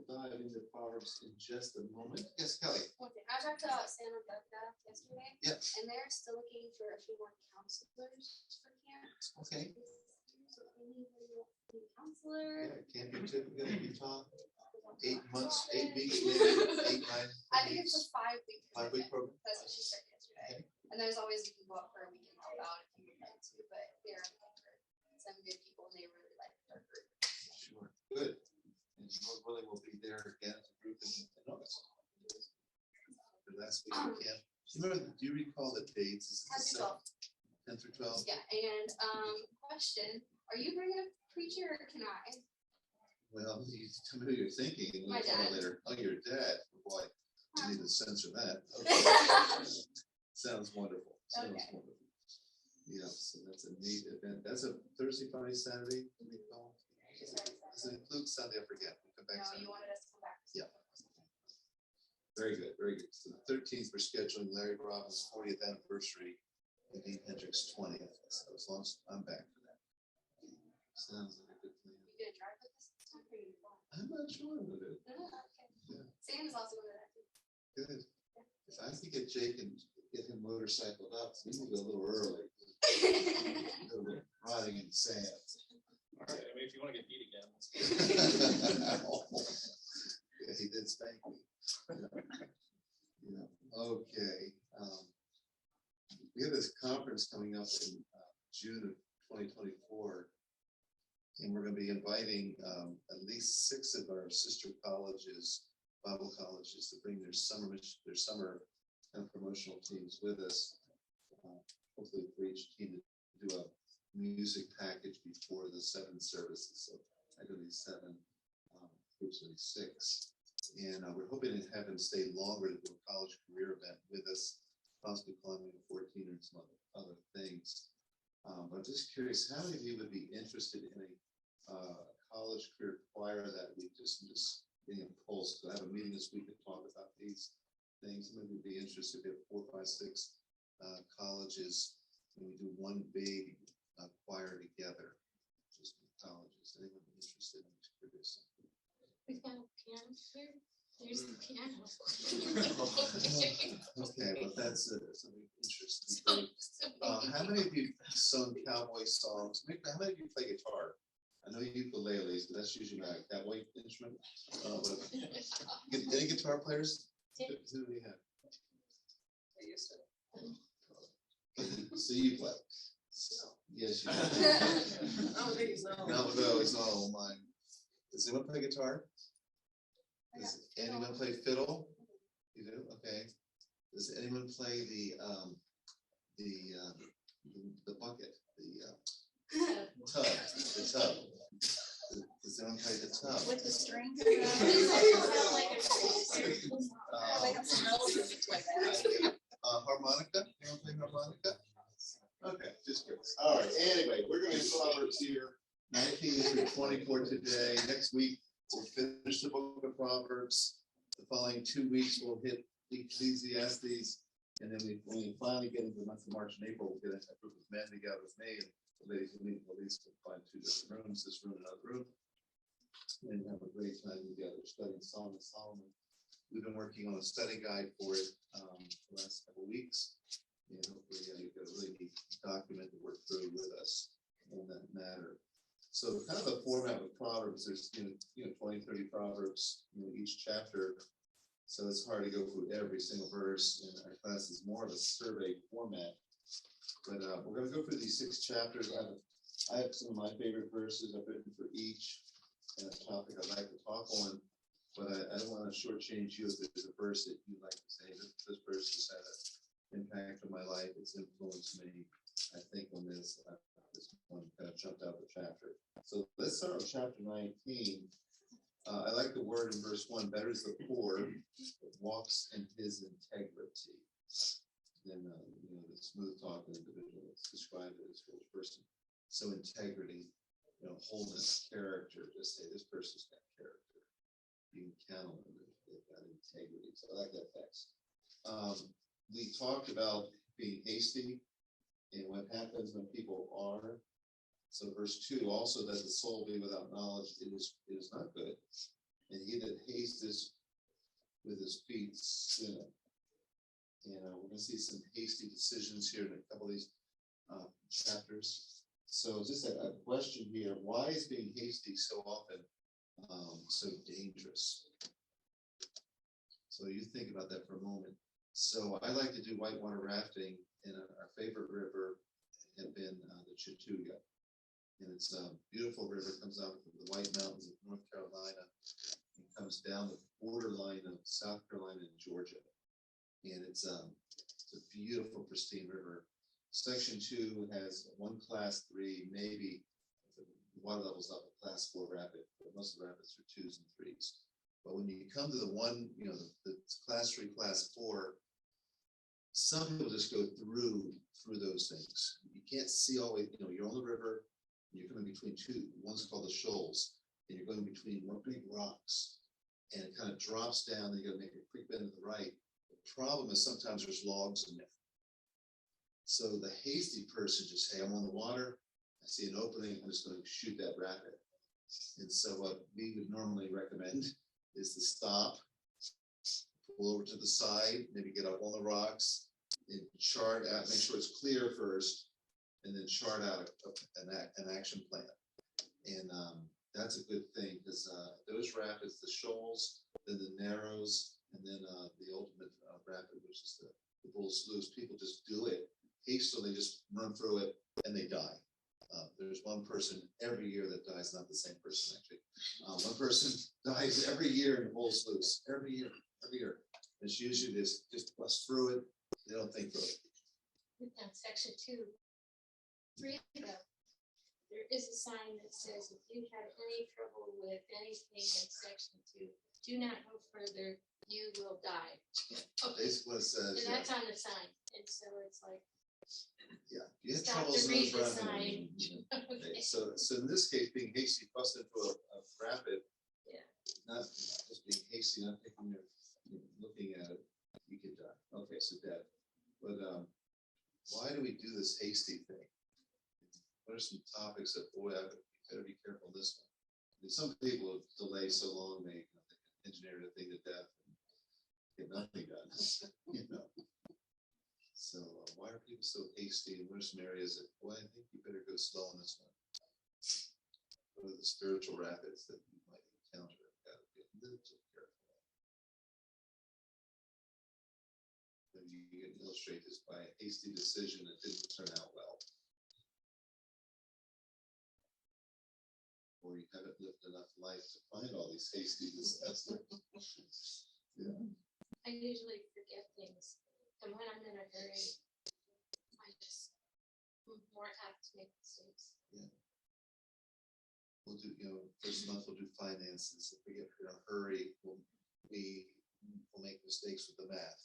dive into Proverbs in just a moment. Yes, Kelly. Okay, I talked to Senn SD yesterday. Yeah. And they're still looking for a few more counselors for camp. Okay. So anybody want to be a counselor? Yeah, camp in typically Utah, 8 months, 8 weeks, maybe 8, 9. I think it's a 5-week. 5-week program. That's what she said yesterday. Okay. And there's always you can go up for a week and help out if you would like to, but they're looking for some good people and they really like their group. Sure. Good. And Lord willing, we'll be there again as a group in August. The last week of camp. Do you recall the dates? Is it 10 through 12? Yeah, and question, are you bringing a preacher or can I? Well, you tell me who you're thinking. My dad. Later. Oh, your dad. Boy, you need to censor that. Okay. Sounds wonderful. Sounds wonderful. Yeah, so that's a neat event. That's a Thursday, Friday, Saturday. Does it include Sunday? I forget. We'll come back. No, Sunday. you wanted us to come back. Yeah. Very good, very good. So the 13th, we're scheduling Larry Robbins' 40th anniversary and Dean Hendricks' 20th. So as long as I'm back for that. Sounds like a good plan. You gonna drive with us this time or you flying? I'm not sure I'm gonna do. Okay. Yeah. Sam is also going to that too. Good. If I could get Jake and get him motorcycled up, we need to go a little early. A little bit riding in the sand. All right, I mean, if you want to get beat again. Yeah, he did spank me. Yeah. Okay. We have this conference coming up in June of 2024, and we're going to be inviting at least 6 of our sister colleges, Bible colleges, to bring their summer kind of promotional teams with us. Hopefully, for each team to do a music package before the 7 services. So I do these 7 groups of 6. And we're hoping to have them stay longer to do a college career event with us, possibly climbing a 14 or some other things. But I'm just curious, how many of you would be interested in a college career choir that week? Just getting a pulse. So I have a meeting this week to talk about these things. Maybe we'd be interested if we have 4, 5, 6 colleges and we do one big choir together, just colleges. Anyone interested in this career? We've got a piano here. There's the piano. Okay, well that's something interesting. How many of you sung cowboy songs? How many of you play guitar? I know ukuleles, but that's usually not a cowboy instrument. Any guitar players? Who do we have? I used to. So you play? Yes, you do. I don't think so. No, it's not all mine. Does anyone play guitar? Does anyone play fiddle? You do? Okay. Does anyone play the bucket, the tub? The tub. Does anyone play the tub? With the string. Harmonica? Anyone play harmonica? Okay, just curious. All right. Anyway, we're going to be Proverbs here, 19 through 24 today. Next week, we'll finish the book of Proverbs. The following 2 weeks, we'll hit Ecclesiastes. And then when we finally get into the month of March and April, we'll get a group of men together with me. And the ladies will meet, at least we'll find 2 different rooms, this room and another room. And have a great time together studying Song of Solomon. We've been working on a study guide for it the last couple of weeks. And hopefully you've got a really neat document to work through with us on that matter. So kind of the format of Proverbs, there's 20, 30 Proverbs, each chapter. So it's hard to go through every single verse, and our class is more of a survey format. But we're going to go through these 6 chapters. I have some of my favorite verses I've written for each, and a topic I'd like to talk on. But I don't want to shortchange you if there's a verse that you'd like to say, this verse has had an impact on my life. It's influenced me, I think, on this. This one kind of jumped out of the chapter. So let's start with chapter 19. I like the word in verse 1, better is the poor that walks in his integrity than the smooth talking individual that's described as a person. So integrity, wholeness, character, just say this person's got character. You can count on them if they've got integrity. So I like that text. We talked about being hasty and what happens when people are. So verse 2, also that the soul be without knowledge, it is not good. And he that paced this with his feet sitting. We're gonna see some hasty decisions here in a couple of these chapters. So just a question here, why is being hasty so often so dangerous? So you think about that for a moment. So I like to do whitewater rafting, and our favorite river had been the Chattooga. And it's a beautiful river, comes out from the White Mountains of North Carolina and comes down the borderline of South Carolina and Georgia. And it's a beautiful, pristine river. Section 2 has one class 3, maybe the water level's up a class 4 rapid, but most of the rapids are 2s and 3s. But when you come to the one, the class 3, class 4, some people just go through those things. You can't see all the way, you're on the river, and you're coming between two. One's called the shoals, and you're going between big rocks, and it kind of drops down, and you gotta make a quick bend to the right. The problem is sometimes there's logs in there. So the hasty person just, hey, I'm on the water, I see an opening, I'm just gonna shoot that rapid. And so what we would normally recommend is to stop, pull over to the side, maybe get up on the rocks, and chart out, make sure it's clear first, and then chart out an action plan. And that's a good thing, because those rapids, the shoals, then the narrows, and then the ultimate rapid, which is the Bull Sluice, people just do it hastily, just run through it, and they die. There's one person every year that dies, not the same person actually. One person dies every year in the Bull Sluice, every year. It's usually just bust through it. They don't think through it. On section 2, 3 ago, there is a sign that says if you have any trouble with anything in section 2, do not go further, you will die. Basically what it says. And that's on the sign, and so it's like, Yeah, you have stop troubles to in read those the rapids. sign. Okay, so in this case, being hasty, bust into a rapid. Yeah. Not just being hasty, not thinking of looking at it, you could die. Okay, so dead. But why do we do this hasty thing? What are some topics that, boy, I better be careful this one? I mean, some people delay so long, they engineer the thing to death and get nothing done. So why are people so hasty? And what are some areas that, boy, I think you better go slow on this one? What are the spiritual rapids that you might encounter? Got to be a little careful. Maybe you can illustrate this by a hasty decision that didn't turn out well. Or you haven't lived enough life to find all these hasty decisions. Yeah. I usually forget things, and when I'm in a hurry, I'm more apt to make mistakes. Yeah. We'll do, first month we'll do finances. If we get in a hurry, we'll make mistakes with the math.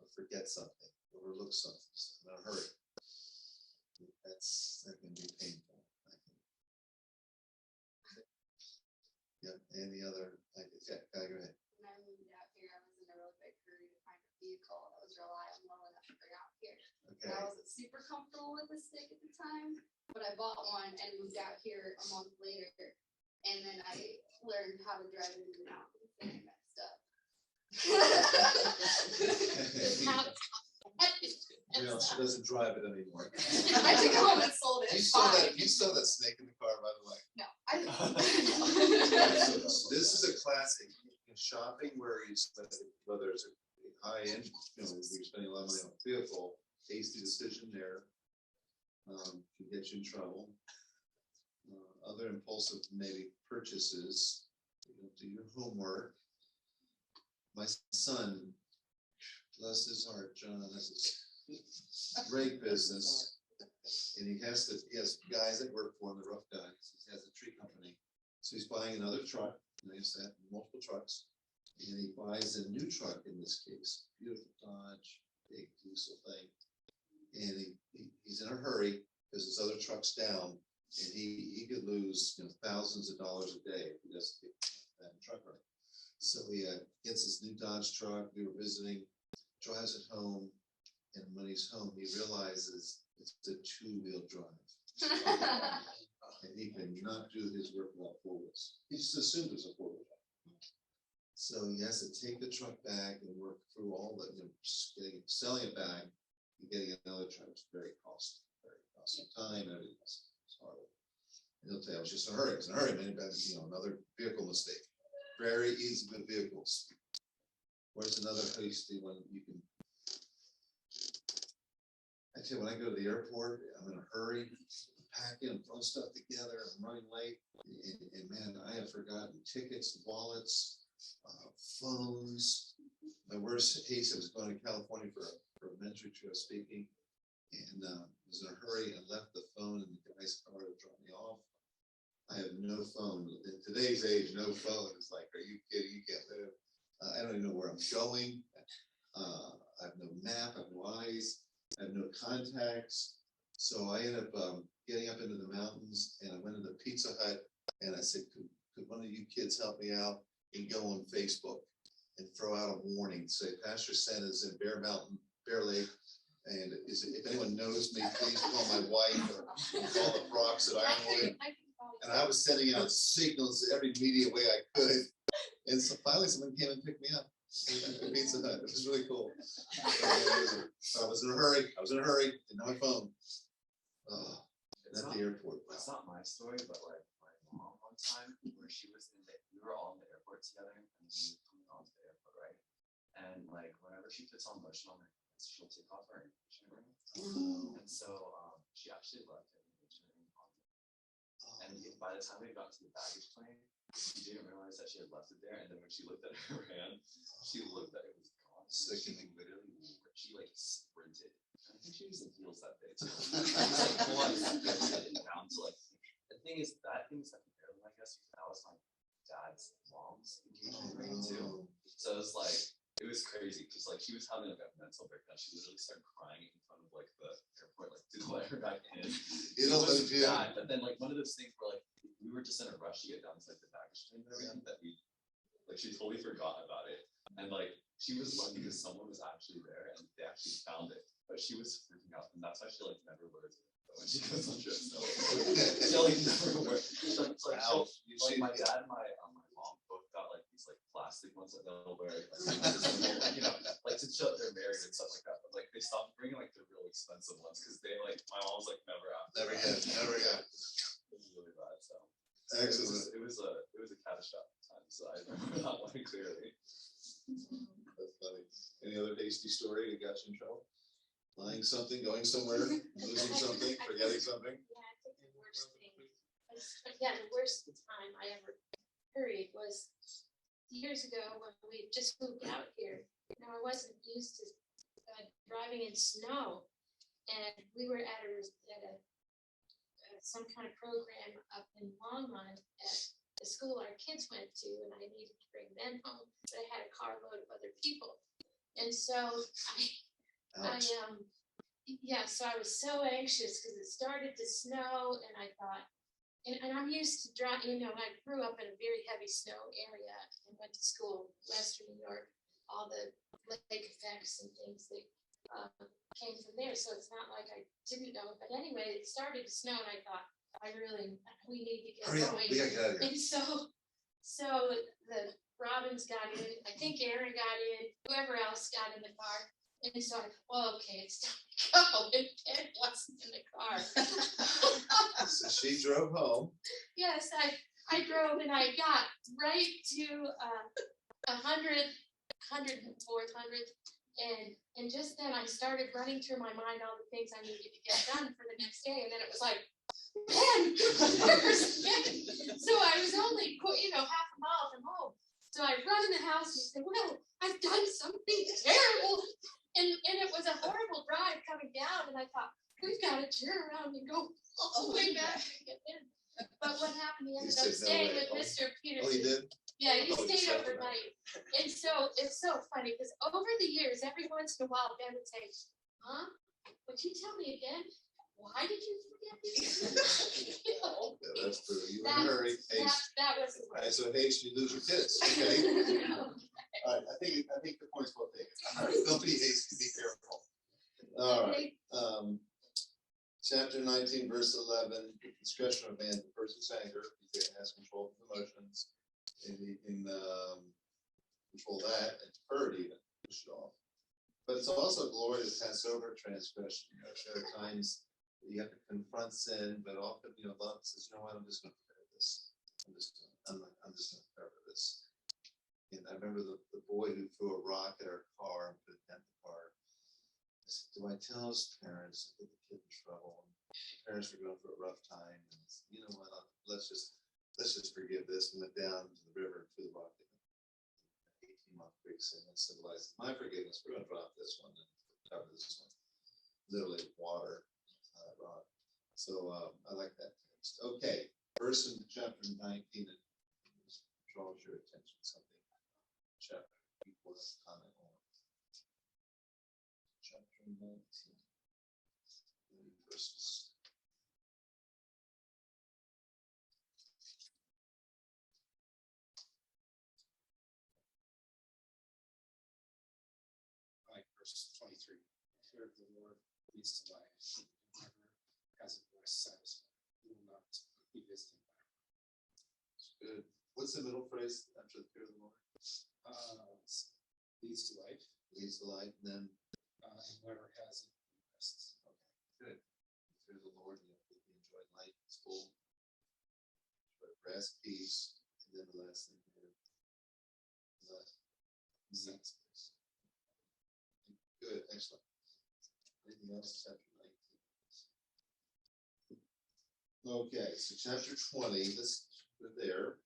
Or forget something, overlook something in a hurry. That can be painful, I think. Yeah, any other, go ahead. When I moved out here, I was in a really big hurry to find a vehicle that was reliable enough to bring out here. Okay. I wasn't super comfortable with the stick at the time, but I bought one and moved out here a month later. And then I learned how to drive it in the mountains and I messed up. She doesn't drive it anymore. I took it home and sold it. You saw that snake in the car, by the way. No, I So didn't. this is a classic in shopping where you spend, whether it's a high end, you're spending a lot of money on a vehicle, hasty decision there can get you in trouble. Other impulsive maybe purchases, do your homework. My son, bless his heart, John, has a great business. And he has guys that work for him, the rough guys. He has a tree company. So he's buying another truck, and they used to have multiple trucks. And he buys a new truck in this case, beautiful Dodge, big diesel thing. And he's in a hurry because his other truck's down, and he could lose thousands of dollars a day if he doesn't get that truck right. So he gets his new Dodge truck. We were visiting, drives it home, and when he's home, he realizes it's a 2-wheel drive. And he cannot do his work without 4 wheels. He just assumed it was a 4-wheel drive. So he has to take the truck back and work through all the, selling it back and getting another truck. It's very costly time, everything else. It's horrible. And he'll tell you, I was just in a hurry, man, another vehicle mistake. Very easy with vehicles. Where's another hasty one you can? Actually, when I go to the airport, I'm in a hurry, packing and throwing stuff together, I'm running late, and man, I have forgotten tickets, wallets, phones. My worst case, I was going to California for a mentoring trip speaking, and was in a hurry and left the phone in the guy's car to drop me off. I have no phone. In today's age, no phone is like, are you kidding? You can't live. I don't even know where I'm going. I have no map, I have no eyes, I have no contacts. So I ended up getting up into the mountains, and I went into Pizza Hut, and I said, could one of you kids help me out and go on Facebook and throw out a warning, say Pastor Senn is in Bear Lake, and if anyone knows me, please call my wife or call the Brox at Ironwood. And I was sending out signals every media way I could. And so finally someone came and picked me up at Pizza Hut. It was really cool. So I was in a hurry, didn't have my phone. At the airport. It's not my story, but like my mom one time where we were all in the airport together, and we were coming onto the airport, right? And like whenever she puts on lotion on her hands, she'll take off her engagement ring. And so she actually left her engagement ring on. And by the time we got to the baggage claim, she didn't realize that she had left it there. And then when she looked at her hand, she looked at it was gone. Sickening. She like sprinted. I think she was in heels that day too. Down to like, the thing is, that thing's like an heirloom, I guess, because that was my dad's mom's engagement ring too. So it was like, it was crazy because like she was having like a mental breakdown. She literally started crying in front of like the airport, like to let her back in. It was bad, but then like one of those things where like we were just in a rush to get down to like the baggage claim and everything that we like she totally forgot about it. And like she was lucky because someone was actually there and they actually found it. But she was freaking out, and that's why she like never wears it when she goes on trips. So she like never wears. Like my dad and my mom both got like these like plastic ones that they'll wear, like, like to show they're married and stuff like that. But like they stopped bringing like the real expensive ones because they like my mom's like never after. Never yet. It was really bad. So excellent. It was a catastrophic time. So I remember that one clearly. That's funny. Any other hasty story that got you in trouble? Lying something, going somewhere, losing something, forgetting something? Yeah, I think the worst thing the worst time I ever hurried was years ago when we just moved out here. I wasn't used to driving in snow, and we were at some kind of program up in Longmont at the school our kids went to, and I needed to bring them home, but I had a carload of other people, and so so I was so anxious because it started to snow, and I thought, and I'm used to driving, I grew up in a very heavy snow area and went to school, Western New York, all the lake effects and things that came from there. So it's not like I didn't know, but anyway, it started to snow, and I thought, we need to get going. We gotta get out of here. And so the Robbins got in, I think Aaron got in, whoever else got in the car. And so I thought, okay, it's time to go. And Ted wasn't in the car. So she drove home. Yes, I drove, and I got right to 104th, and just then I started running through my mind all the things I needed to get done for the next day. And then it was like, Ben, where's Ben? So I was only, half a mile from home. So I run in the house and said, well, I've done something terrible. And it was a horrible drive coming down, and I thought, we've got to turn around and go all the way back and get in. But what happened, he ended up staying with Mr. Peterson. Oh, he did? Yeah, he stayed overnight. And so it's so funny, because over the years, every once in a while, Ben would say, Mom, would you tell me again? Why did you forget this? Yeah, that's true. You were in a hurry. That was the worst. So haste, you lose your kids. Okay. All right. I think the point's well taken. All right. Don't be hasty. Be careful. All right. Chapter 19, verse 11. Discretion of man, the person's anger, he has control of emotions. In control that, and hurt even, push it off. But it's also glory to pass over transgression. You know, there are times that you have to confront sin, but often, you know, love says, you know what, I'm just gonna forget this. I'm just gonna cover this. And I remember the boy who threw a rock at our car and put it in the car. I said, do I tell his parents? I get the kid in trouble. And the parents were going through a rough time. And I said, you know what? Let's just forgive this. And went down to the river and threw the rock in. 18-month quicksand and symbolized my forgiveness. We're going to drop this one and cover this one. Literally water, rock. So I like that text. Okay, verse in chapter 19 that draws your attention. Something chapter people have comment on. Chapter 19. Verses. Like verse 23, fear of the Lord leads to life, and whoever has it will satisfy. He will not be visited by it. It's good. What's the middle phrase after the fear of the Lord? Leads to life, Leads to life, and then and whoever has it rests. good. Fear of the Lord, you know, you enjoy life, it's full. Rest, peace, and then the last thing here. Sense. Good, excellent. Anything else? Chapter 19. Okay, so chapter 20, let's put it there.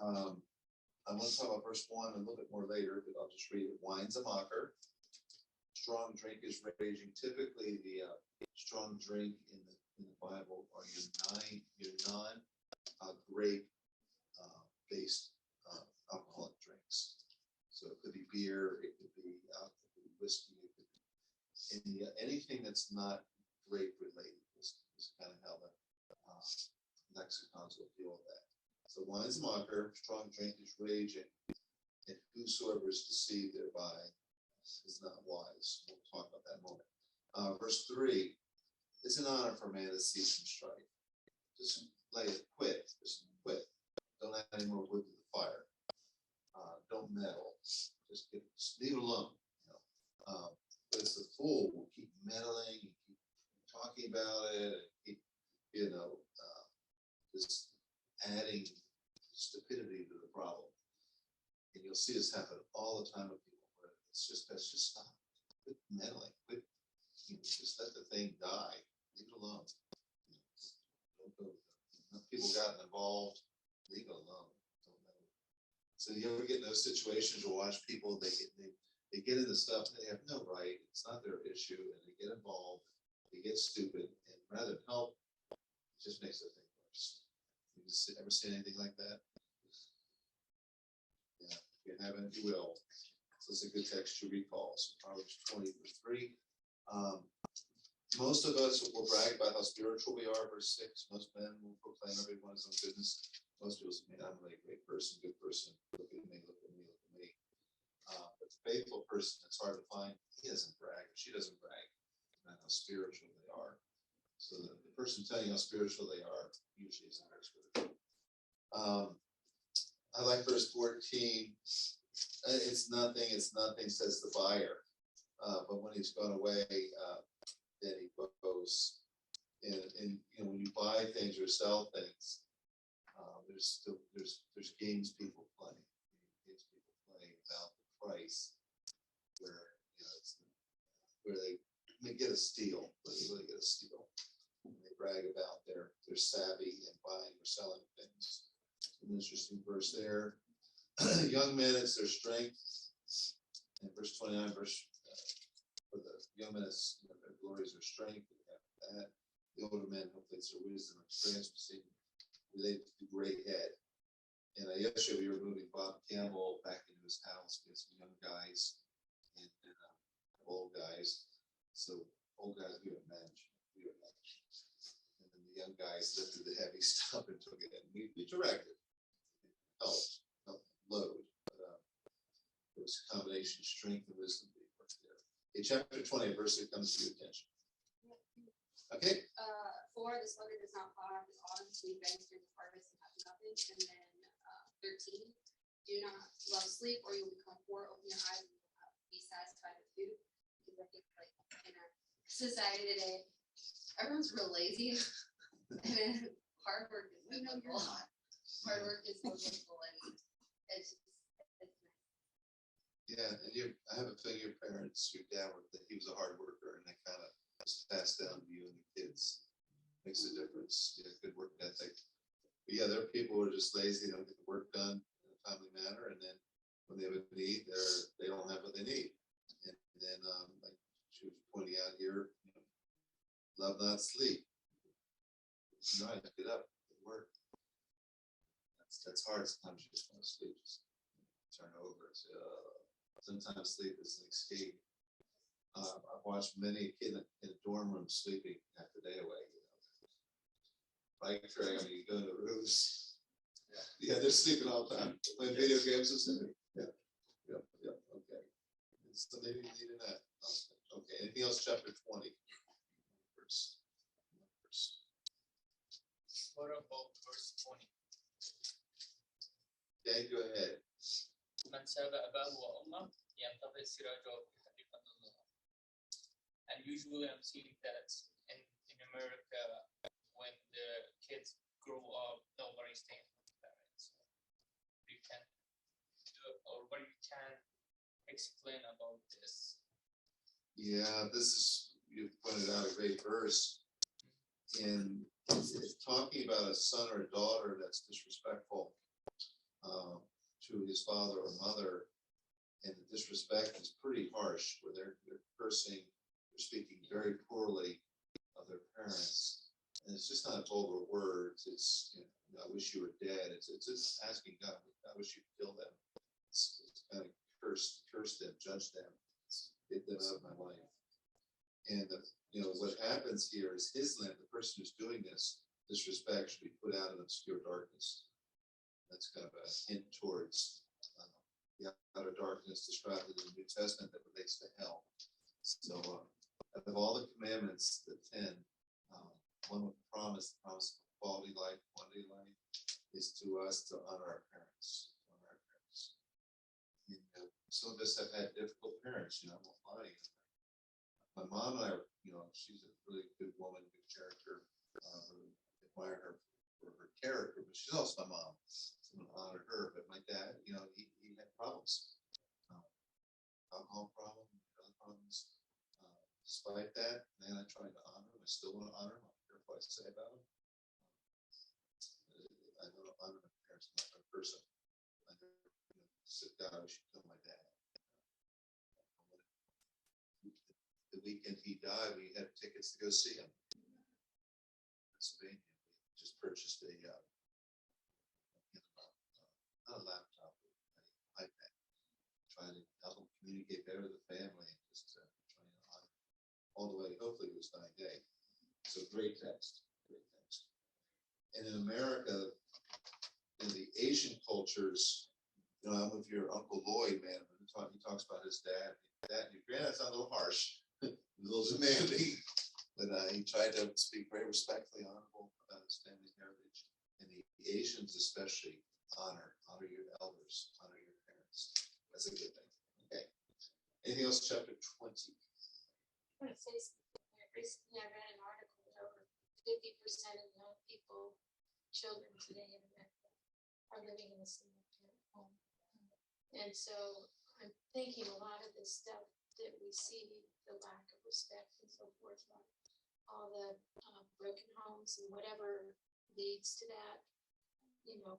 I want to talk about verse 1 a little bit more later, but I'll just read it. Wine's a mocker. Strong drink is raging. Typically, the strong drink in the Bible are your non-grape based alcoholic drinks. So it could be beer, it could be whiskey, it could be anything that's not grape related is kind of how the lexicons will deal with that. So wine's a mocker, strong drink is raging, and whosoever is deceived thereby is not wise. We'll talk about that in a moment. Verse 3, it's an honor for a man to cease from strife. Just lay it, quit, just quit. Don't add any more wood to the fire. Don't meddle. Just leave it alone. You know? But it's the fool who keep meddling, and keep talking about it, and keep, just adding stupidity to the problem. And you'll see this happen all the time with people. Where let's just stop. Quit meddling. Quit. Just let the thing die. Leave it alone. Don't go. People gotten involved. Leave it alone. Don't meddle. So you ever get in those situations or watch people? They get into stuff they have no right. It's not their issue, and they get involved. They get stupid, and rather than help, it just makes the thing worse. You just ever seen anything like that? Yeah, if you haven't, you will. So it's a good text to recall. So Proverbs 20 verse 3. Most of us will brag about how spiritual we are. Verse 6. Most men will proclaim everyone's own goodness. Most people say, "Man, I'm a really great person, good person. Look at me, look at me, look at me." But the faithful person, it's hard to find. He doesn't brag, or she doesn't brag about how spiritual they are. So the person telling you how spiritual they are usually isn't very spiritual. I like verse 14. It's nothing, says the buyer. But when he's gone away, then he goes. And when you buy things or sell things, there's games people play. Games people play about the price, where they get a steal, but they really get a steal. And they brag about their savvy in buying or selling things. An interesting verse there. Young men, it's their strength. And verse 29, for the young men, it's their glory is their strength. We have that. The older men, hopefully, it's their wisdom and experience. We see related to the gray head. And yesterday we were moving Bob Campbell back into his house. We had some young guys and old guys. So old guys, we were managed. And then the young guys lifted the heavy stuff and took it in. We directed. Helped load. But it was a combination of strength and wisdom being worked there. Okay, chapter 20, verse that comes to your attention. Okay. 4, the sluggard does not plow after the autumn, so he begs during the harvest and has nothing. And then 13, do not love sleep, or you will become poor, open your eyes, and you will not be satisfied with food. Because I think like in our society today, everyone's real lazy. And hard work is miserable. Hard work is miserable, and it's just, it's nice. Yeah, and I have a feeling your parents, your dad, he was a hard worker, and that kind of was passed down to you and the kids. Makes a difference. Yeah, good work ethic. But yeah, there are people who are just lazy, they don't get the work done in a timely manner, and then when they have a need, they don't have what they need. And then, like she was pointing out here, love not sleep. Nice, get up, get to work. That's hard. Sometimes you just want to sleep, just turn over. Sometimes sleep is an escape. I've watched many kids in a dorm room sleeping half the day away. Bike trail, you go to the roofs. Yeah, they're sleeping all the time. Playing video games and sleeping. Yeah. Okay. So maybe you needed that. Okay. Anything else? Chapter 20. What about verse 20? Okay, go ahead. من ساب أباه وأمه ينتظر سراجه في حديقة الله. And usually I'm seeing that in America, when the kids grow up, nobody stays with the parents. You can do or what you can explain about this. Yeah, this is, you pointed out a great verse. And it's talking about a son or a daughter that's disrespectful to his father or mother, and the disrespect is pretty harsh, where they're cursing, they're speaking very poorly of their parents, and it's just not vulgar words. It's I wish you were dead. It's just asking God, I wish you'd kill them. It's kind of curse them, judge them, get them out of my life. And what happens here is his lamp, the person who's doing this disrespect, should be put out in obscure darkness. That's kind of a hint towards the outer darkness described in the New Testament that relates to hell. So, out of all the commandments, the 10, one with the promise of quality life, quantity life, is to us to honor our parents. And, some of us have had difficult parents. I won't lie. My mom and I, she's a really good woman, good character. Admire her for her character, but she's also my mom. So I'm gonna honor her. But my dad, he had problems, alcohol problem, other problems. Despite that, man, I tried to honor him. I still want to honor him. I don't care what I say about him. I don't honor my parents, I'm not a person. I never sit down. I should kill my dad. The weekend he died, we had tickets to go see him. Pennsylvania. We just purchased not a laptop, an iPad. Trying to help him communicate better with the family, and just trying to honor all the way. Hopefully, it was dying day. So great text. And in America, in the Asian cultures, I don't know if your Uncle Lloyd, man, he talks about his dad. Your granddad's not a little harsh. A little demanding, but he tried to speak very respectfully, honorable about his family heritage. And the Asians especially honor your elders, honor your parents. That's a good thing. Okay. Anything else? Chapter 20. I want to say something. Recently, I read an article that over 50% of young people, children today in America, are living in a single parent home. And so I'm thinking a lot of this stuff that we see, the lack of respect and so forth, all the broken homes and whatever leads to that,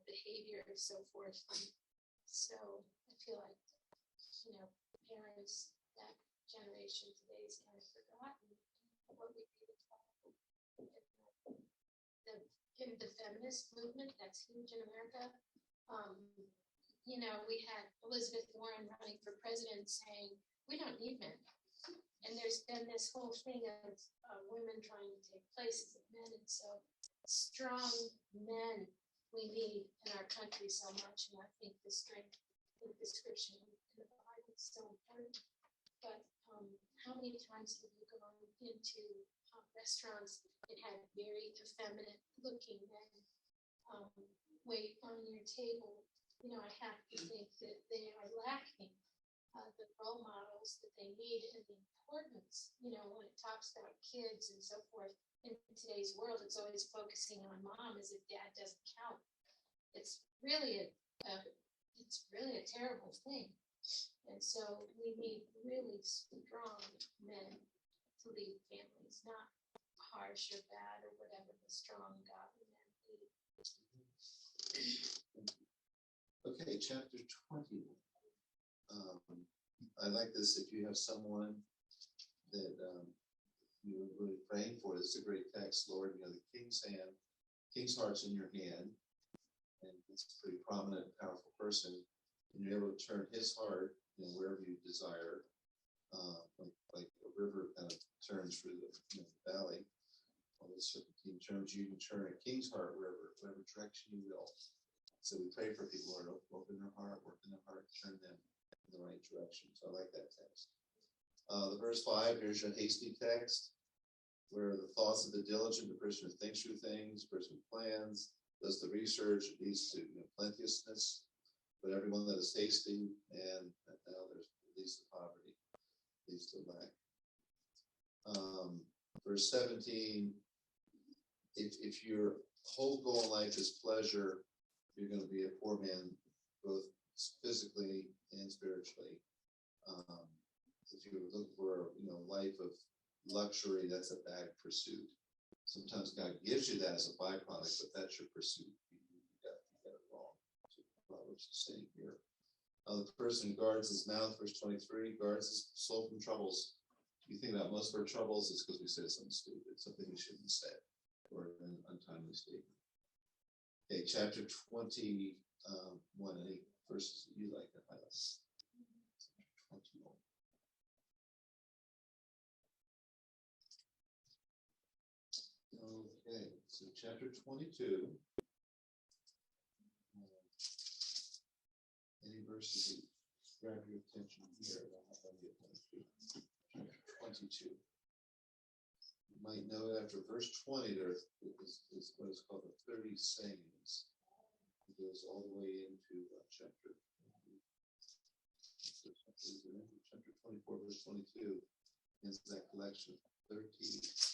behavior and so forth. And so I feel like, parents, that generation today is kind of forgotten what we need to talk about. The feminist movement, that's huge in America. We had Elizabeth Warren running for president saying, we don't need men. And there's been this whole thing of women trying to take places of men. And so strong men we need in our country so much. And I think the strength of the description in the Bible is so important. But how many times have you gone into restaurants that had very effeminate looking men wait on your table I have to think that they are lacking the role models that they need and the importance, when it talks about kids and so forth. In today's world, it's always focusing on mom as if dad doesn't count. It's really a terrible thing. And so we need really strong men to lead families, not harsh or bad or whatever, the strong godly men lead. Okay, chapter 20. I like this. If you have someone that you're really praying for, this is a great text, Lord. The king's heart's in your hand, and it's a pretty prominent, powerful person, and you're able to turn his heart wherever you desire, like a river kind of turns through the valley. All those serpentine terms, you can turn a king's heart whatever direction you will. So we pray for people, Lord, open their heart, work in their heart, turn them in the right direction. So I like that text. The verse 5, here's your hasty text, where the thoughts of the diligent, the person who thinks through things, the person who plans, does the research, leads to plenteousness, but everyone that is hasty and leads to poverty, leads to lack. Verse 17, if your whole goal in life is pleasure, you're going to be a poor man, both physically and spiritually. If you look for a life of luxury, that's a bad pursuit. Sometimes God gives you that as a byproduct, but that's your pursuit. You got it wrong. So Proverbs is saying here. The person who guards his mouth, verse 23, guards his soul from troubles. You think about most of our troubles, it's because we said something stupid, something we shouldn't have said, or an untimely statement. Okay, chapter 21, any verses that you like to highlight? 21. Okay, so chapter 22. Any verses that grab your attention here? Chapter 22. You might know after verse 20, there is what is called the 30 sayings. It goes all the way into chapter 24, verse 22. Is that collection of 30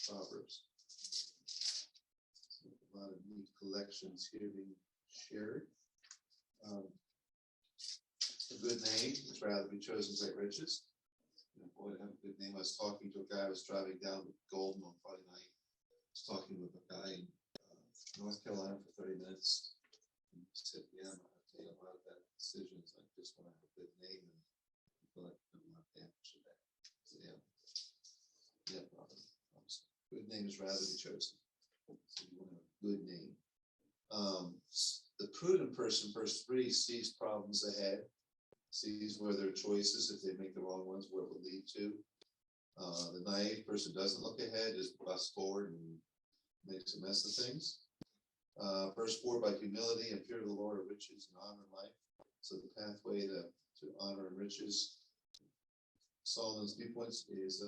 proverbs. So a lot of neat collections here being shared. A good name is rather be chosen great riches. Boy, to have a good name. I was talking to a guy. I was driving down to Golden on Friday night. I was talking with a guy in North Carolina for 30 minutes. And he said, "Yeah, I'm going to take a lot of bad decisions. I just want to have a good name, and I feel like I'm not damaged to that." So, yeah, probably. Good name is rather be chosen. So you want to have a good name. The prudent person, verse 3, sees problems ahead, sees where their choices, if they make the wrong ones, where it will lead to. The naive person doesn't look ahead, just busts forward and makes a mess of things. Verse 4, by humility and fear of the Lord are riches and honor in life. So the pathway to honor and riches, Solomon's viewpoints is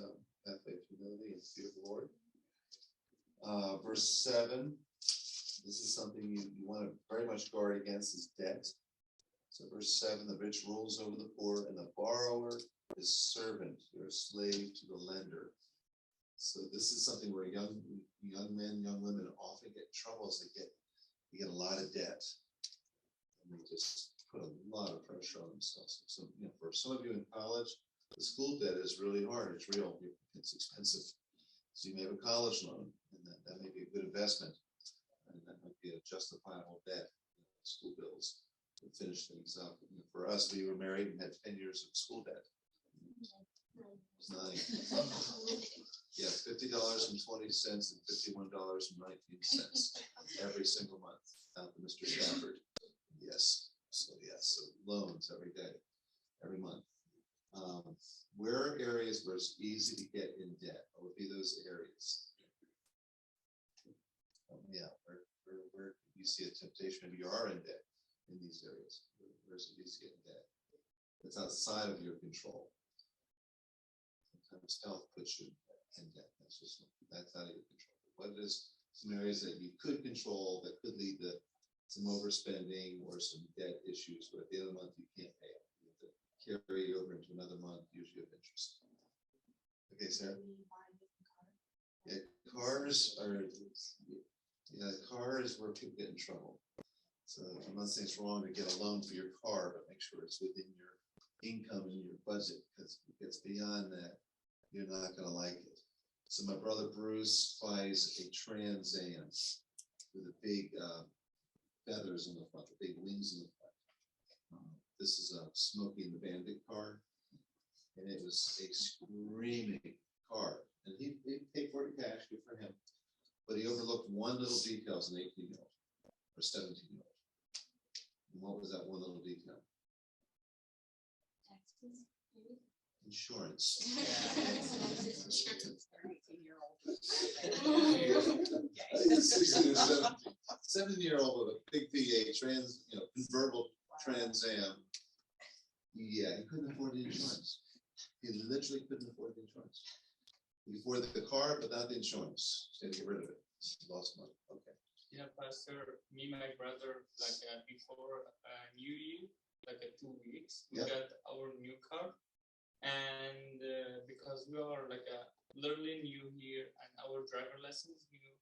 pathway of humility and fear of the Lord. Verse 7, this is something you want to very much guard against, is debt. So verse 7, the rich rules over the poor, and the borrower is servant. You're a slave to the lender. So this is something where young men, young women often get in trouble as they get a lot of debt. And they just put a lot of pressure on themselves. So, for some of you in college, the school debt is really hard. It's real. It's expensive. So you may have a college loan, and that may be a good investment. And that might be a justifiable debt, school bills, to finish things up. For us, we were married and had 10 years of school debt. It's $50.20 and $51.19 every single month out to Mr. Stafford. Yes. So loans every day, every month. Where are areas where it's easy to get in debt? What would be those areas? Where you see a temptation, maybe you are in debt in these areas. Where's it easy to get in debt? It's outside of your control. Sometimes health puts you in debt. That's out of your control. What is some areas that you could control that could lead to some overspending or some debt issues, but at the end of the month, you can't pay it. You have to carry it over into another month, usually of interest. Okay, Sarah? Yeah, cars are, car is where people get in trouble. So I'm not saying it's wrong to get a loan for your car, but make sure it's within your income and your budget, because if it gets beyond that, you're not gonna like it. So my brother Bruce buys a Trans Am with the big feathers in the front, the big wings in the front. This is a Smokey and the Bandit car, and it was a screaming car. And he paid for it cash, good for him. But he overlooked one little detail as an 18-year-old or 17-year-old. And what was that one little detail? Taxes, maybe? Insurance. Taxes. 16 or 17-year-old with a big V8 convertible Trans Am. Yeah, he couldn't afford the insurance. He literally couldn't afford the insurance. He afforded the car, but not the insurance. He had to get rid of it. He lost money. Okay. Yeah, Pastor, me, my brother, before New Year, 2 weeks, we Yep. got our new car. And because we are literally new here and our driver lessons new,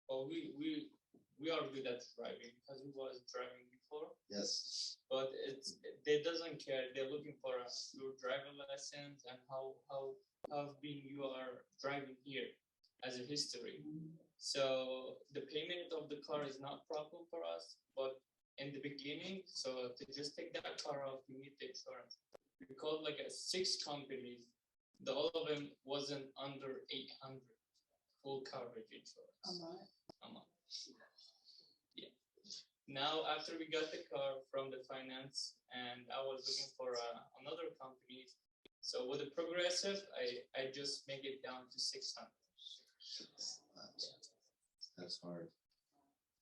but we are good at driving because we was driving before. Yes. But they doesn't care. They're looking for your driver lessons and how you are driving here as a history. So the payment of the car is not problem for us, but in the beginning, so to just take that car off, you need the insurance. We called 6 companies. All of them wasn't under 800 full coverage insurance. A month. Yeah. Now after we got the car from the finance, and I was looking for another company. So with the Progressive, I just make it down to 600. That's hard.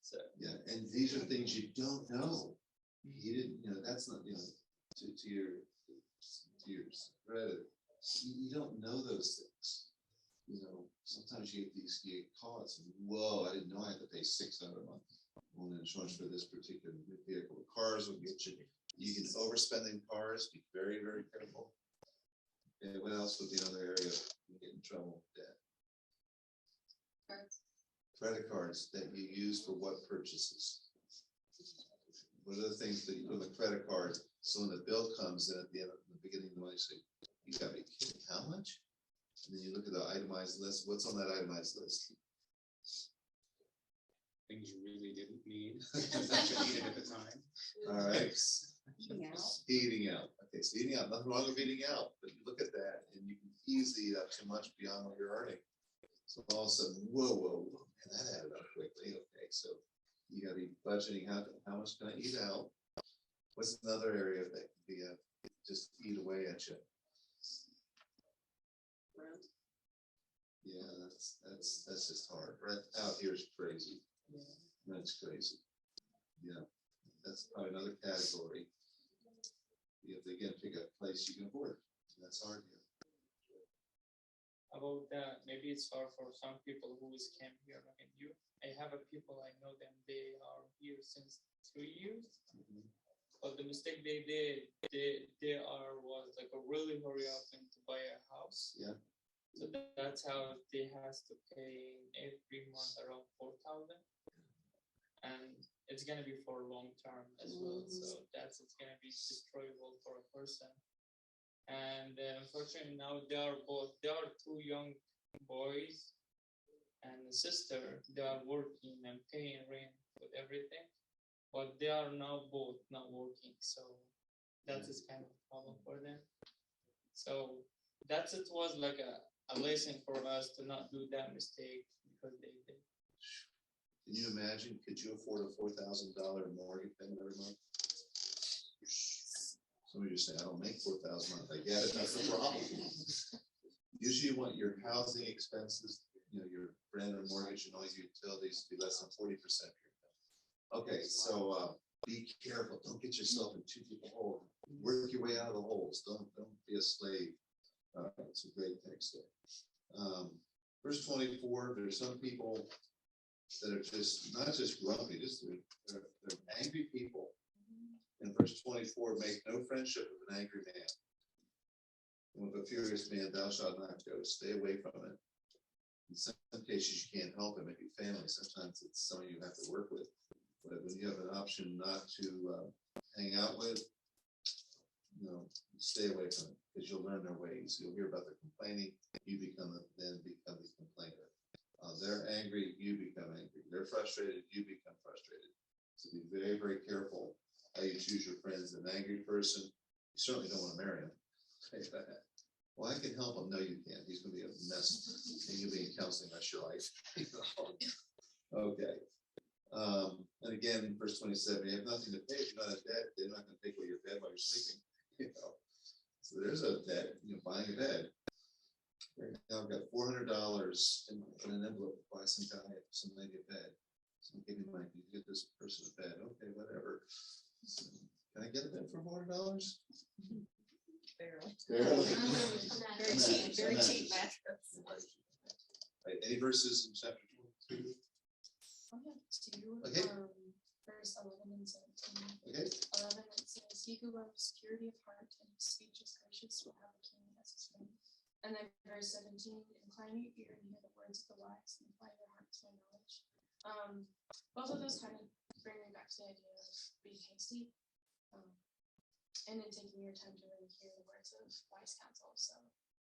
So Yeah, and these are things you don't know. You didn't, that's not, to your credit. You don't know those things. Sometimes you get calls and whoa, I didn't know I had to pay $600 a month on insurance for this particular vehicle. Cars will get you. You can overspend in cars. Be very, very careful. And what else would be another area you get in trouble with debt? Credit cards that you use for what purchases? What are the things that you put on the credit card? So when the bill comes in at the beginning of the month, you say, "You got me kidding? How much?" And then you look at the itemized list. What's on that itemized list? Things you really didn't need, that you needed at the time. All right. Eating out. Eating out. Okay, so eating out. Nothing wrong with eating out, but you look at that and you can easily eat up too much beyond what you're earning. So all of a sudden, whoa, and that added up quickly. Okay, so you got to be budgeting how much can I eat out? What's another area that can be just eat away at you? Rent. Yeah, that's just hard. Rent out here is crazy. Rent's crazy. Yeah, that's probably another category. You have to again pick a place you can afford. That's hard here. about that, maybe it's hard for some people who is came here like you. I have a people I know them. They are here since 3 years. But the mistake they did, they was a really hurry up and to buy a house. Yeah. So that's how they has to pay every month around 4,000, and it's gonna be for long term as well. So it's gonna be destroyable for a person. And unfortunately now they are 2 young boys and a sister. They are working and paying rent with everything, but they are now both not working. So that is kind of a problem for them. So it was like a lesson for us to not do that mistake because they did. Can you imagine? Could you afford a $4,000 mortgage payment every month? Some of you say, I don't make $4,000 a month. I get it. That's the problem. Usually, you want your housing expenses, your rent or mortgage and all your utilities to be less than 40% of your income. Okay, so be careful. Don't get yourself in too deep a hole. Work your way out of the holes. Don't be a slave. It's a great text there. Verse 24. There's some people that are just, not just grumpy, just they're angry people. In verse 24, make no friendship with an angry man. And with a furious man, thou shalt not go. Stay away from it. In some cases, you can't help it. Maybe family. Sometimes it's someone you have to work with. But when you have an option not to hang out with, stay away from it because you'll learn their ways. You'll hear about their complaining. You then become the complainer. They're angry. You become angry. They're frustrated. You become frustrated. So be very, very careful how you choose your friends. An angry person, you certainly don't want to marry him. Well, I can help him. No, you can't. He's going to be a mess, and you'll be in counseling the rest of your life. Okay. And again, verse 27, you have nothing to pay if you're not in debt. They're not going to take away your bed while you're sleeping. So there's a debt, buying a bed. Right now I've got $400 in an envelope to buy some lady a bed. So I'm giving money to get this person a bed. Okay, whatever. So, can I get a bed for $400? Barely. Very cheap, very cheap mattress. Right, any verses in chapter 22? Okay. Verse 11 and 17. Okay. 11, it says, he who loves purity of heart and his speech is gracious will have a king as his friend. And then verse 17, incline your ear and hear the words of the wise, and apply your heart to my knowledge. Both of those kind of bring me back to the idea of being hasty, and then taking your time to really hear the words of wise counsel. So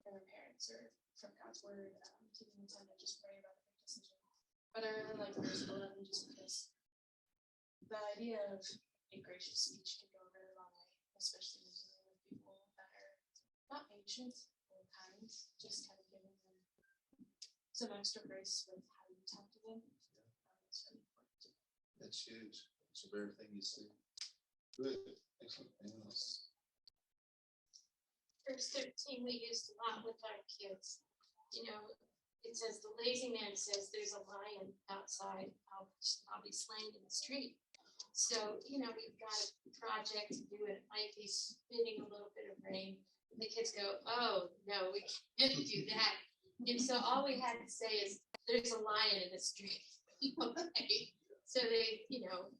from our parents or from God's word, taking the time to just pray about a big decision. But I really like verse 11 just because the idea of a gracious speech can go a really long way, especially when dealing with people that are not patient or kind, just kind of giving them some extra grace with how you talk to them. It's really important. That's huge. It's a rare thing you see. Good. Excellent. Anyone else? Verse 13 we used a lot with our kids. It says the lazy man says there's a lion outside. I'll be slain in the street. So, we've got a project to do it. It might be spitting a little bit of rain. The kids go, oh, no, we can't do that. And so all we had to say is, there's a lion in the street. Okay. So they,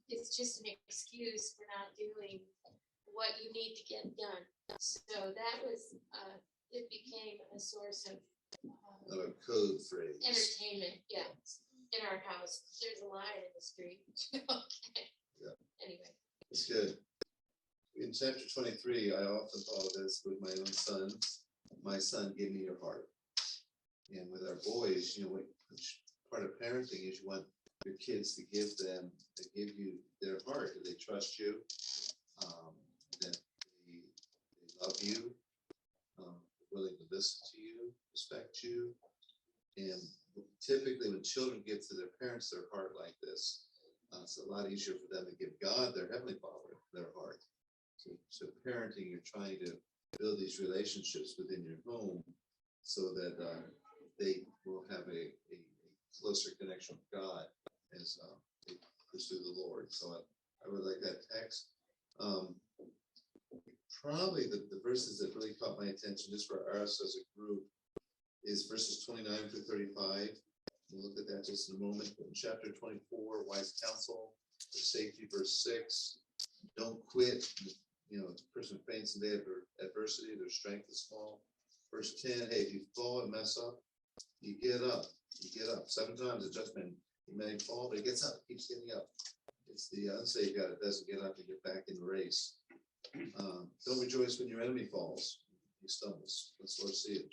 it's just an excuse for not doing what you need to get done. So that was, it became a source of A code phrase. entertainment, yeah, in our house. There's a lion in the street. Okay. Yeah. Anyway. It's good. In chapter 23, I often thought of this with my own sons. My son, give me your heart. And with our boys, which part of parenting is you want your kids to give you their heart. Do they trust you? That they love you, willing to listen to you, respect you. And typically when children give to their parents their heart like this, it's a lot easier for them to give God, their Heavenly Father, their heart. So parenting, you're trying to build these relationships within your home so that they will have a closer connection with God as they pursue the Lord. So I would like that text. Probably the verses that really caught my attention just for us as a group is verses 29 through 35. We'll look at that just in a moment. But in chapter 24, wise counsel for safety, verse 6, don't quit. The person faints in the day of adversity, their strength is small. Verse 10, hey, if you fall and mess up, you get up. You get up. 7 times the just man, he may fall, but he gets up, keeps getting up. It's the unsaved guy that doesn't get up and get back in the race. Don't rejoice when your enemy falls. He stumbles. Let's Lord see it.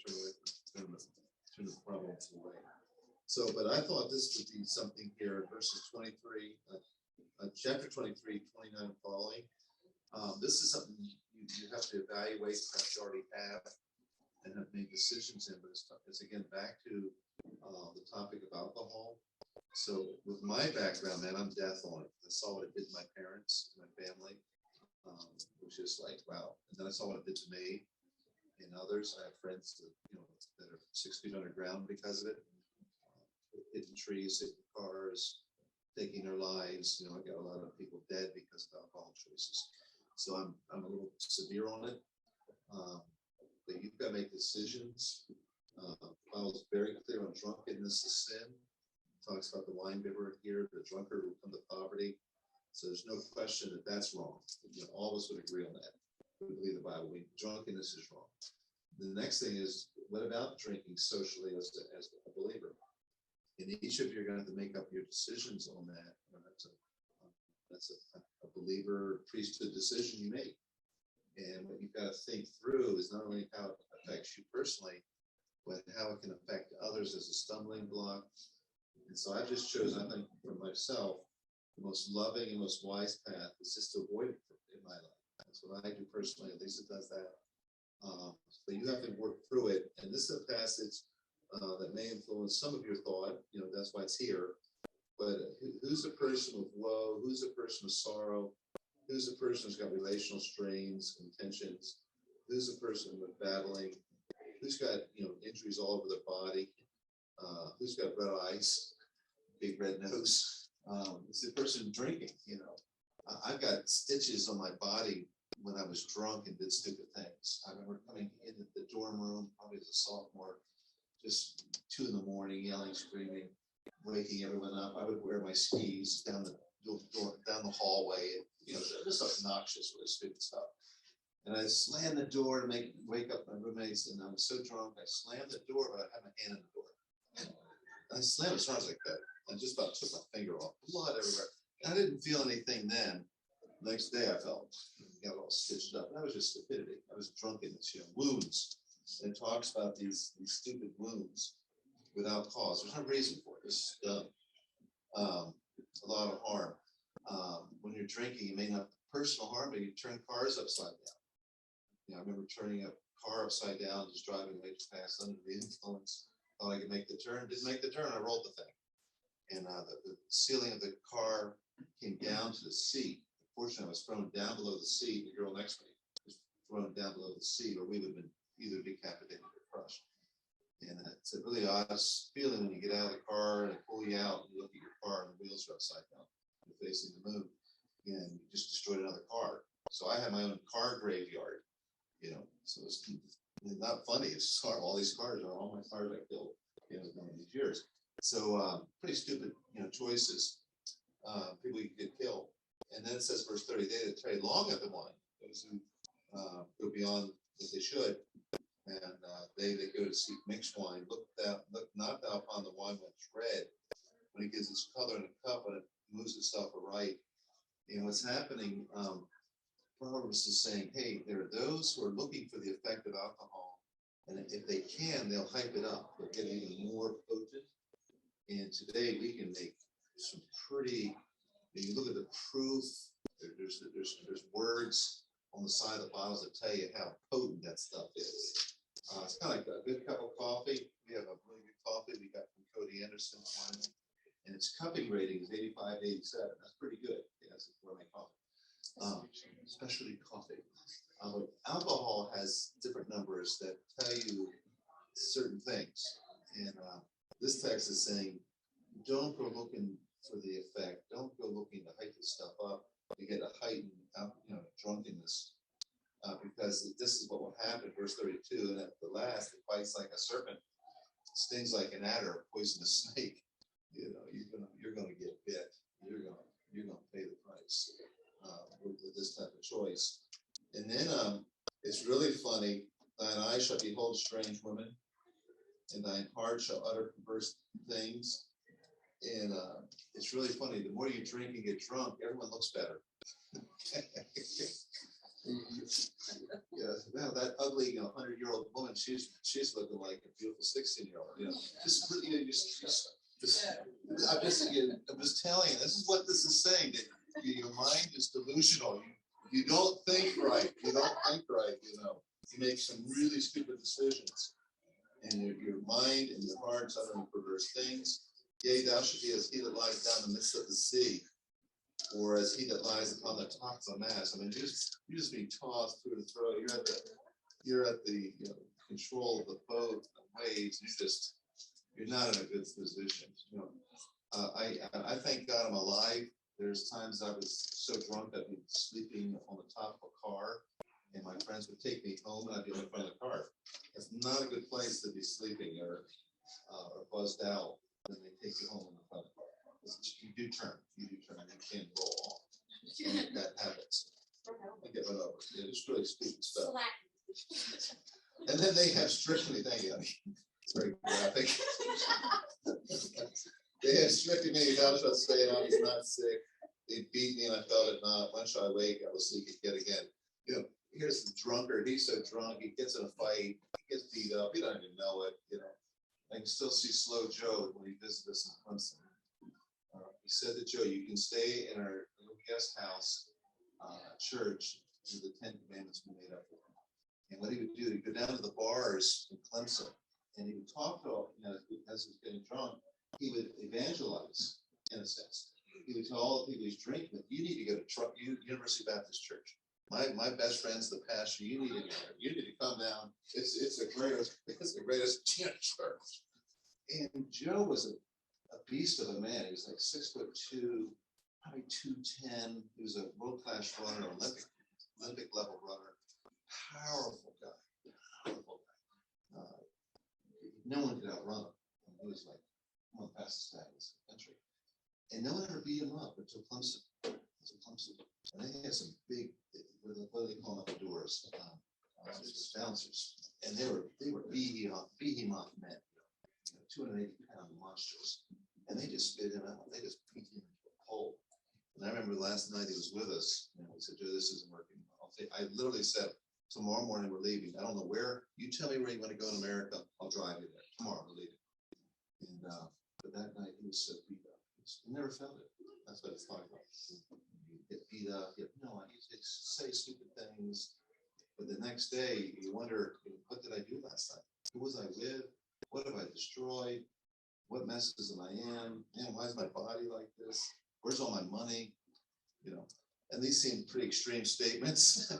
Turn the problem away. So, but I thought this would be something here in verses 23, chapter 23, 29 and following. This is something you have to evaluate, perhaps you already have, and have made decisions in, but it's again back to the topic of alcohol. So with my background, man, I'm death on it. I saw what it did to my parents, my family. It was just like, wow. And then I saw what it did to me and others. I have friends that, that are 6 feet underground because of it. Hitting trees, hitting cars, taking their lives. I got a lot of people dead because of alcohol choices. So I'm a little severe on it. But you've got to make decisions. The Bible is very clear on drunkenness is sin. talks about the wine bibber here, the drunkard will come to poverty. So there's no question that that's wrong. You know, all of us would agree on that. We believe the Bible. Drunkenness is wrong. The next thing is, what about drinking socially as a believer? And each of you are going to have to make up your decisions on that. That's a believer priesthood decision you make. And what you've got to think through is not only how it affects you personally, but how it can affect others as a stumbling block. And so I've just chosen, I think, for myself, the most loving and most wise path is just to avoid it in my life. That's what I do personally. Lisa does that. But you have to work through it. And this is a passage that may influence some of your thought. You know, that's why it's here. But who's the person with woe? Who's the person with sorrow? Who's the person who's got relational strains, contentions? Who's the person with battling? Who's got, you know, injuries all over their body? Who's got red eyes, big red nose? It's the person drinking, you know. I've got stitches on my body when I was drunk and did stupid things. I remember coming into the dorm room, probably as a sophomore, just 2 a.m, yelling, screaming, waking everyone up. I would wear my skis down the hallway, and, you know, just obnoxious, really stupid stuff. And I slammed the door to wake up my roommates, and I was so drunk, I slammed the door, but I had my hand in the door. And I slammed it as hard as I could. I just about took my finger off, blood everywhere. And I didn't feel anything then. The next day I felt, got all stitched up. That was just stupidity. I was drunkenness, you know, wounds. And it talks about these stupid wounds without cause. There's no reason for it. It's dumb. A lot of harm. When you're drinking, you may not personal harm, but you turn cars upside down. You know, I remember turning a car upside down, just driving way too fast under the influence. Thought I could make the turn. Didn't make the turn. I rolled the thing. And the ceiling of the car came down to the seat. Fortunately, I was thrown down below the seat. The girl next to me was thrown down below the seat, or we would have been either decapitated or crushed. And it's a really odd feeling when you get out of the car and they pull you out and you look at your car and the wheels are upside down. You're facing the moon, and you just destroyed another car. So I had my own car graveyard, you know. So it's not funny. It's just hard. All these cars are all my cars I killed, you know, in these years. So pretty stupid, you know, choices. People you could kill. And then it says, verse 30, they that tarry long at the wine, those who go beyond what they should, and they that go to seek mixed wine, look not thou upon the wine when it's red, when it gives its color in a cup, and it moves itself aright. And what's happening, Proverbs is saying, hey, there are those who are looking for the effect of alcohol, and if they can, they'll hype it up. They'll get even more potent. And today we can make some pretty, when you look at the proof, there's words on the side of the bottles that tell you how potent that stuff is. It's kind of like a good cup of coffee. We have a really good coffee we got from Cody Anderson, and its cupping rating is 85 to 87. That's pretty good. Yeah, that's gourmet coffee. Specialty coffee. Alcohol has different numbers that tell you certain things. And this text is saying, don't go looking for the effect. Don't go looking to hype this stuff up. You get a heightened, you know, drunkenness, because this is what will happen. Verse 32, and at the last, it bites like a serpent, stings like an adder, a poisonous snake. You know, you're gonna get bit. You're gonna pay the price with this type of choice. And then it's really funny. Thine eyes shall behold strange women, and thine heart shall utter perverse things. And it's really funny. The more you drink and get drunk, everyone looks better. Yeah, well, that ugly, you know, 100-year-old woman, she's looking like a beautiful 16-year-old. You know, I'm just telling you, this is what this is saying. That your mind is delusional. You don't think right. You don't think right. You know, you make some really stupid decisions, and your mind and your heart's uttering perverse things. Yea, thou should be as he that lies down in the midst of the sea, or as he that lies upon the top of a mast. I mean, you're just being tossed to and fro. You're at the you know, control of the boat, the waves. You're not in a good position. You know, I thank God I'm alive. There's times I was so drunk I'd be sleeping on the top of a car, and my friends would take me home, and I'd be in front of the car. That's not a good place to be sleeping or buzzed out. then they take you home in the front car. You do turn, you can't roll off. That happens. I get run over. Yeah, it's really stupid stuff. And then they have strictly, thank you, honey. It's very graphic. They have strictly made I was about to say I was not sick. They beat me and I felt it not. When should I wake? I was sleeping yet again. You know, here's the drunkard. He's so drunk, he gets in a fight, he gets beat up, he don't even know it, you know. I can still see Slow Joe when he visited us in Clemson. He said to Joe, you can stay in our little guest house, church, and the 10 Commandments we made up for him. And what he would do, he'd go down to the bars in Clemson, and he would talk to, you know, as he was getting drunk, he would evangelize, in a sense. He would tell all the people he's drinking with, you need to go to University Baptist Church. My best friend's the pastor. You need to go there. You need to come down. It's the greatest church. And Joe was a beast of a man. He was like 6'2", probably 210. He was a world-class runner, Olympic level runner. Powerful guy. No one could outrun him. And he was like one of the fastest guys in the country. And no one ever beat him up until Clemson. And they had some big, what do they call them at the doors? Bouncers. And they were behemoth men, 280-pound monsters. And they just spit him out. They just beat him into a pole. And I remember last night he was with us, and we said, Joe, this isn't working. I literally said, tomorrow morning we're leaving. I don't know where. You tell me where you want to go in America. I'll drive you there. Tomorrow we're leaving. And but that night he was so beat up. He never felt it. That's what it's talking about. You get beat up. You say stupid things. But the next day you wonder, what did I do last night? Who was I with? What have I destroyed? What messes am I in? Man, why is my body like this? Where's all my money? You know, and these seem pretty extreme statements.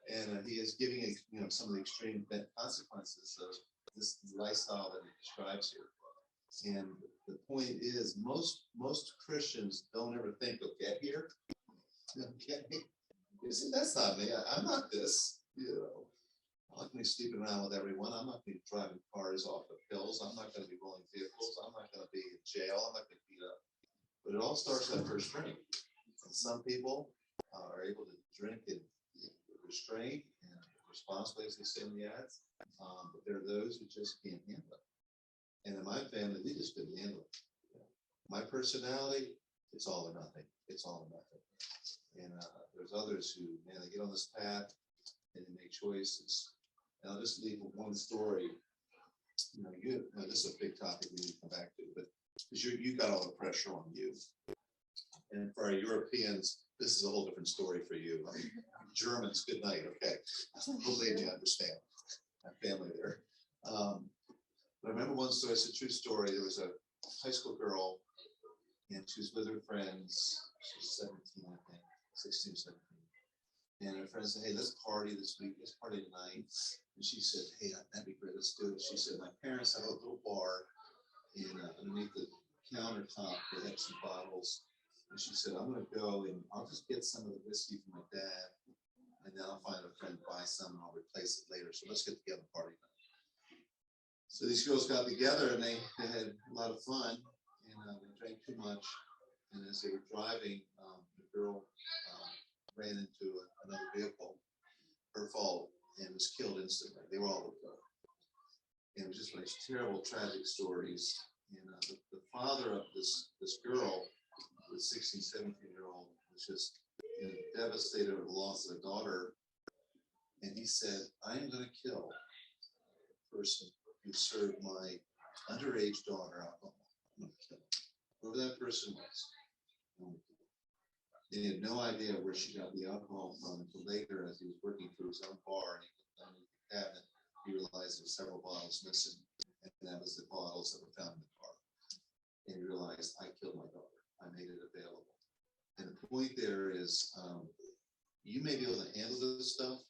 And he is giving some of the extreme consequences of this lifestyle that he describes here. And the point is, most Christians don't ever think they'll get here. Okay, you see, that's not me. I'm not this. You know, I'm not going to be sleeping around with everyone. I'm not going to be driving cars off of hills. I'm not going to be rolling vehicles. I'm not going to be in jail. I'm not going to beat up. But it all starts with that first drink. And some people are able to drink in restraint and responsibly, as they say in the ads. But there are those who just can't handle it. And in my family, we just couldn't handle it. My personality, it's all or nothing. It's all or nothing. And there's others who, man, they get on this path and they make choices. And I'll just leave with one story. This is a big topic we need to come back to, but because you got all the pressure on you. And for our Europeans, this is a whole different story for you. I mean, Germans, good night, okay? Believe me, I understand. My family there. But I remember one story, it's a true story. There was a high school girl, and she was with her friends. She was 17, I think, 16, 17. And her friends said, hey, let's party this week. Let's party tonight. And she said, hey, that'd be great. Let's do it. She said, my parents have a little bar, and underneath the countertop, they had some bottles. And she said, I'm going to go and I'll just get some of the whiskey from my dad. And then I'll find a friend to buy some and I'll replace it later. So let's get together and party night. So these girls got together and they had a lot of fun, and they drank too much. And as they were driving, the girl ran into another vehicle, her fault, and was killed instantly. They were all killed. And it was just one of these terrible, tragic stories. And the father of this girl, the 16, 17-year-old, was just devastated over the loss of a daughter. And he said, I am going to kill the person who served my underage daughter alcohol. I'm going to kill him. Whoever that person was. And he had no idea where she got the alcohol from until later, as he was working through his own bar and he looked under the cabinet, he realized there were several bottles missing. And that was the bottles that were found in the car. And he realized, I killed my daughter. I made it available. And the point there is, you may be able to handle this stuff,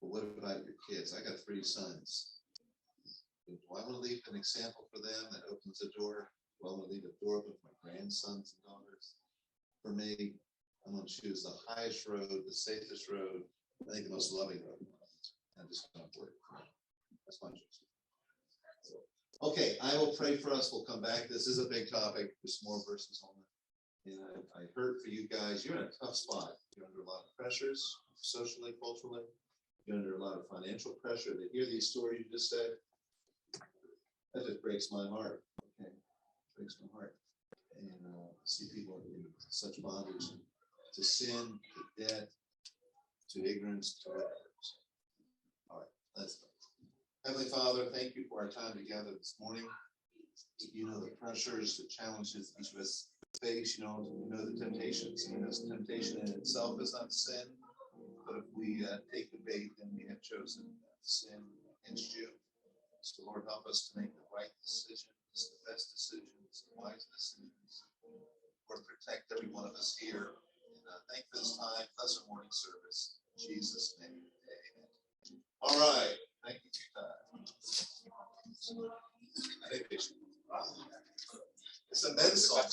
but what about your kids? I got 3 sons. Do I want to leave an example for them that opens the door? Do I want to leave a door open for my grandsons and daughters? For me, I'm going to choose the highest road, the safest road, I think the most loving road. I'm just going to work. That's my choice. So, Okay, I will pray for us. We'll come back. This is a big topic. There's more verses on it. And I heard for you guys, you're in a tough spot. You're under a lot of pressures, socially, culturally. You're under a lot of financial pressure. To hear these stories you just said, that just breaks my heart. Okay, breaks my heart. And see people in such bondage to sin, to debt, to ignorance, to others. All right, let's go. Heavenly Father, thank you for our time together this morning. You know the pressures, the challenges each of us face. You know the temptations. You know, temptation in itself is not sin, but if we take the bait, then we have chosen sin against you. So Lord, help us to make the right decisions, the best decisions, the wise decisions. Lord, protect every one of us here. And thank you for this time. Bless our morning service. In Jesus' name, amen. All right. Thank you for your time. It's a men's song.